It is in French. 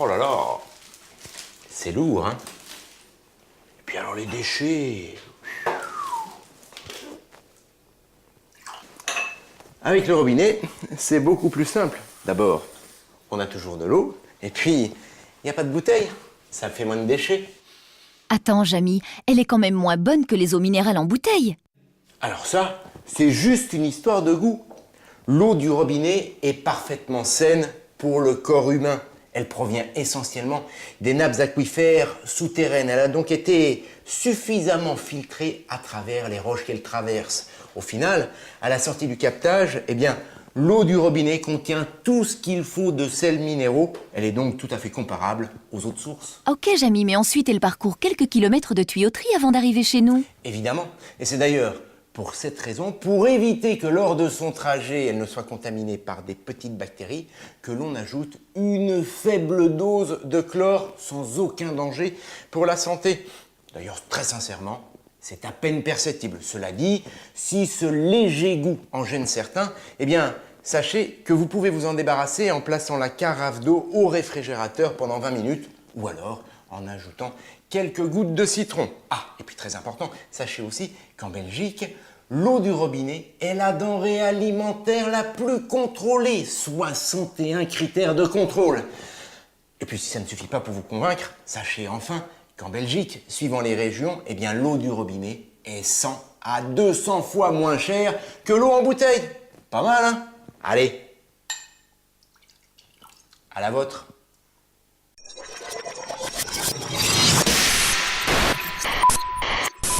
Oh là là, c'est lourd, hein. Et puis alors les déchets. Avec le robinet, c'est beaucoup plus simple. D'abord, on a toujours de l'eau, et puis, il n'y a pas de bouteille. Ça fait moins de déchets. Attends, Jamy, elle est quand même moins bonne que les eaux minérales en bouteille. Alors ça, c'est juste une histoire de goût. L'eau du robinet est parfaitement saine pour le corps humain. Elle provient essentiellement des nappes aquifères souterraines. Elle a donc été suffisamment filtrée à travers les roches qu'elle traverse. Au final, à la sortie du captage, eh bien, l'eau du robinet contient tout ce qu'il faut de sels minéraux. Elle est donc tout à fait comparable aux autres sources. Ok, Jamy, mais ensuite elle parcourt quelques kilomètres de tuyauterie avant d'arriver chez nous. Évidemment. Et c'est d'ailleurs pour cette raison, pour éviter que lors de son trajet, elle ne soit contaminée par des petites bactéries, que l'on ajoute une faible dose de chlore sans aucun danger pour la santé. D'ailleurs, très sincèrement, c'est à peine perceptible. Cela dit, si ce léger goût en gêne certains, eh bien, sachez que vous pouvez vous en débarrasser en plaçant la carafe d'eau au réfrigérateur pendant 20 minutes, ou alors en ajoutant quelques gouttes de citron. Ah, et puis très important, sachez aussi qu'en Belgique, l'eau du robinet est la denrée alimentaire la plus contrôlée. 61 critères de contrôle. Et puis si ça ne suffit pas pour vous convaincre, sachez enfin qu'en Belgique, suivant les régions, eh bien l'eau du robinet est 100 à 200 fois moins chère que l'eau en bouteille. Pas mal, hein? Allez, à la vôtre.